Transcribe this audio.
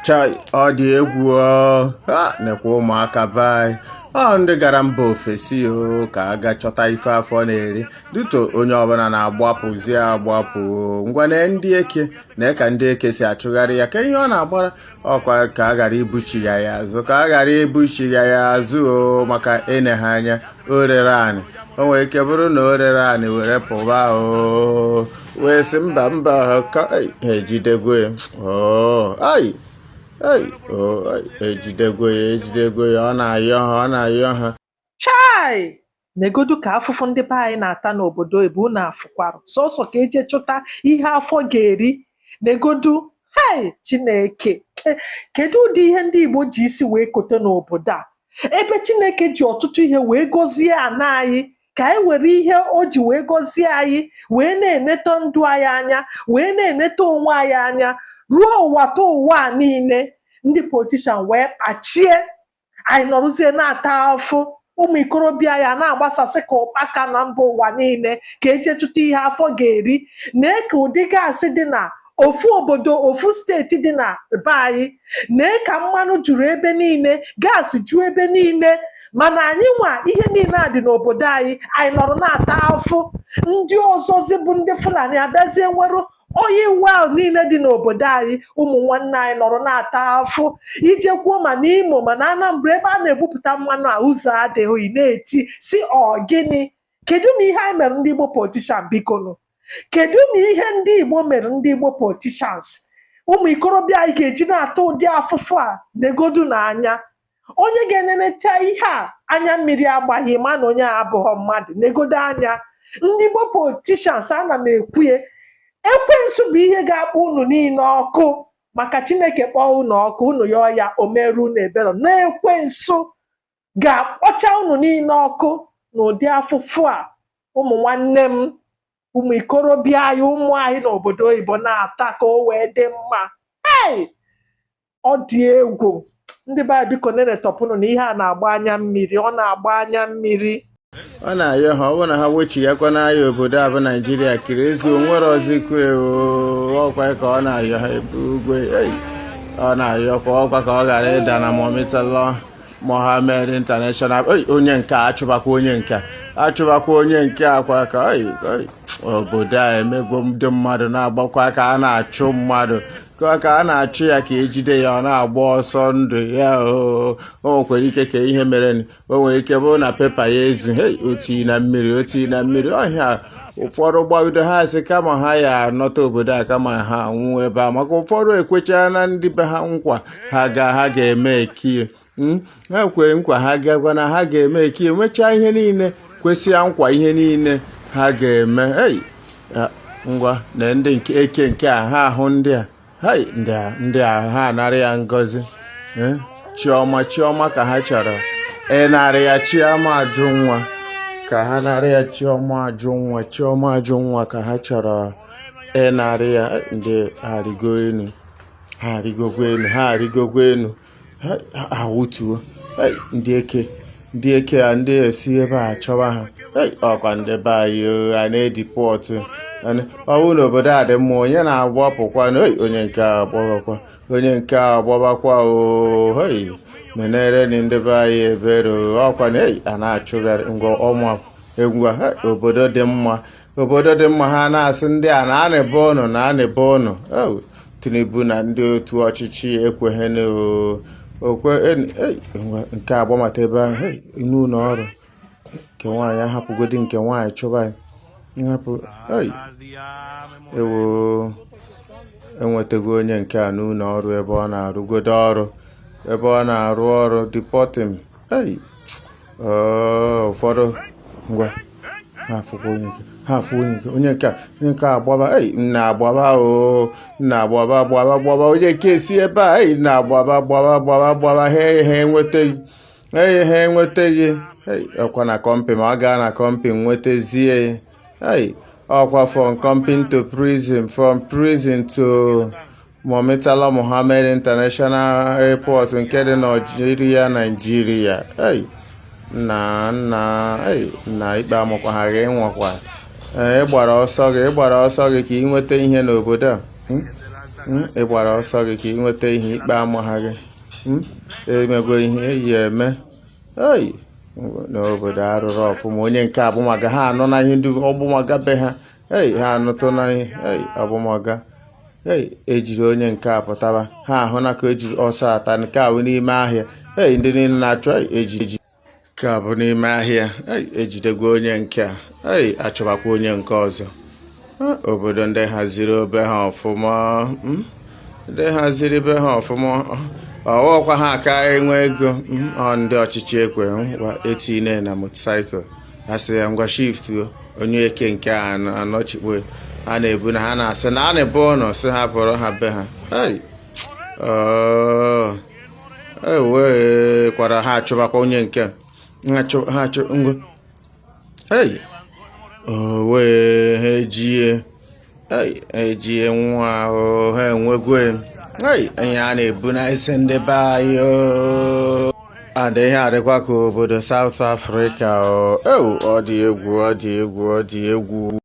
chai ọ dị egwu ha nekwa ụmụaka be anyị ndị gara mba ofesi ka a ga chọta ife afọ na-eri duto onye ọbụla na-agbapụzi agbapụ ngwane ndị eke na ka ndị eke si achụgharị ya ka ihe ọ na-agbara ọkwa ka a ghara ibuchi ya azụ ka a ghara ibuchi ya azụ maka ene ha anya o rere anyị o nwere ike bụrụ na o rere anyị were pụba wee sị mba ka ejidego ya ejidego ya ọ na-ayọ ha chai negodu ka afụfụ ndị be anyị na-ata n'obodo ebe unu afụkwara sọsọ ka eje chụta ihe afọ ga-eri negodu Chineke kedu ụdị ihe ndị Igbo ji isi wee kote n'obodo a ebe Chineke ji ọtụtụ ihe wee gọzie ana anyị ka anyị were ihe o ji wee gọzie anyị wee na-eneta ndụ anyị anya wee na-eneta onwe anyị anya ruo ụwa ta ụwa a niile ndị politishan wee kpachie anyị nọrụzie na-ata afụ ụmụ ikorobịa ya na-agbasasị ka ụkpaka na mba ụwa niile ka eje chụta ihe afọ ga-eri nee ka ụdị gaasị dị na ofu obodo ofu steeti dị na be anyị nee ka mmanụ juru ebe niile gaasị ju ebe niile mana anyị nwa ihe niile a dị n'obodo anyị nọrọ na-ata afụ ndị ọzọzi bụ ndị Fulani abịazie nwere oyi wel niile dị n'obodo anyị ụmụ nwanne anyị nọrọ na-ata afụ ije kwuo ma n'Imo ma na Anambra ebe a na-ebupụta mmanụ a ụzọ adịghị na-eti si gịnị kedu na ihe anyị mere ndị Igbo politishan bikonu kedu na ihe ndị Igbo mere ndị Igbo politishans ụmụ ikorobịa anyị ga-eji na-ata ụdị afụfụ a negodu n'anya onye ga-enenecha ihe a anya mmiri agbaghị ma na onye a abụghị mmadụ negodo anya ndị Igbo politishans ana m ekwuye ekwensu bụ ihe ga-akpọ unu niile ọkụ maka Chineke kpọọ unu ọkụ unu yọọ ya o merụ unu ebere na ekwensu ga-akpọcha unu niile ọkụ n'ụdị afụfụ a ụmụ nwanne m ụmụ ikorobịa anyị ụmụ anyị n'obodo oyibo na-ata ka o wee dị mma ọ dị egwu ndị be anyị biko nenetọpụnụ na ihe a na-agba anya mmiri ọ na-agba anya mmiri ọ na-ayọ ha ọ bụrụ na ha wechighakwa n'ahịa obodo a bụ Naijiria kiri ezi onwere ọzọkwe ọkwa ka ọ na-ayọ ha ugwe ọ na-ayọkwa ọkwa ka ọ ghara ịda na Murtala Mohammed International onye nke achụbakwa onye nke akwa ka obodo a emegwo ndị mmadụ na-agbakwa ka a na-achụ mmadụ ka a na-achụ ya ka ejide ya ọ na-agba ọsọ ndụ ya o nwekwara ike ka ihe mere o nwere ike bụrụ na pepa ya ezu oti na mmiri ọhịa ụfọdụ gbagido ha sị kama ha ya anọta obodo a kama ha nwụọ ebe a maka ụfọdụ ekwechara na ndị be ha nkwa ha ga-eme ekie ha kwere nkwa ha gagwa na ha ga-eme ekie mechaa ihe niile kwesịa nkwa ihe niile ha ga-eme ngwa na ndị nke eke nke a ha ahụ ndị a ha anara ya ngọzi chiọma ka ha chọrọ narị ya chiọma ajụ nwa ka ha narị ya chiọma ajụ nwa ka ha chọrọ narị ya ndị ha arịgogwa enu ha wutuo ndị eke a ndị esi ebe a chọwa ha ọkwa ndị be anyị a na-edipọtụ ọ bụrụ na obodo a dị mma onye na-agbapụkwa onye nke a agbabakwa menere ndị be anyị ebere ọkwa na a na-achụgharị ngwa ọma egwu obodo dị mma ha na-asị ndị a na-anịbe ụnụ Tinubu na ndị otu ọchịchị ekweghị nke agbamata ebe ahụ n'ụlọ ọrụ nke nwaanyị ahapụgodi nke nwaanyị chụba nhapụ enwetago onye nke a n'ụlọ ọrụ ebe ọ na-arụgodo ọrụ ebe ọ na-arụ ọrụ dipọtịm ụfọdụ ngwa ha afụ onye nke agbaba nna agbaba onye nke esi ebe a na-agbaba ha enwetaghị ọkwa na kọmpi ma ọ gaa na kọmpi nwetazie ọkwa from company to prison, from prison to Murtala Mohammed International Airport nke dị Nigeria na ikpe amụkwaghị ịnwakwa ịgbara ọsọ gị ka ị nweta ihe n'obodo a ị gbara ọsọ gị ka ị nweta ihe ikpe amụha gị emego ihe eyi eme ei n'obodo arụrụ ọfụma onye nke abụmaga ha anọ na ihe ndị ọgbụmaga be ha ha anụtụ na ihe ọgbụmaga ejiri onye nke a pụtaba ha ahụ na ka ejiri ọsọ ata nke a bụ n'ime ahịa ndị niile na-achọ ejiji nke a bụ n'ime ahịa ejidegwa onye nke a achọbakwa onye nke ọzọ obodo ndị haziri obe ha ọfụma ndị haziri be ha ọfụma ọwọkwa ha aka enwe ego ndị ọchịchị ekwe ngwa etinye na motosaịkụl asị ya ngwa shift onye eke nke a anọchikwe ha na-ebu na ha na-asị na a na-ebu ụnọ sị ha bụrụ ha be ha wee kwara ha achọbakwa onye nke ha achọ ngwa wee ha ejie nwa ahụ ha enwegwe ihe a na-ebu na isi ndị be anyị adịghị adịkwa ka obodo South Africa ọ dị egwu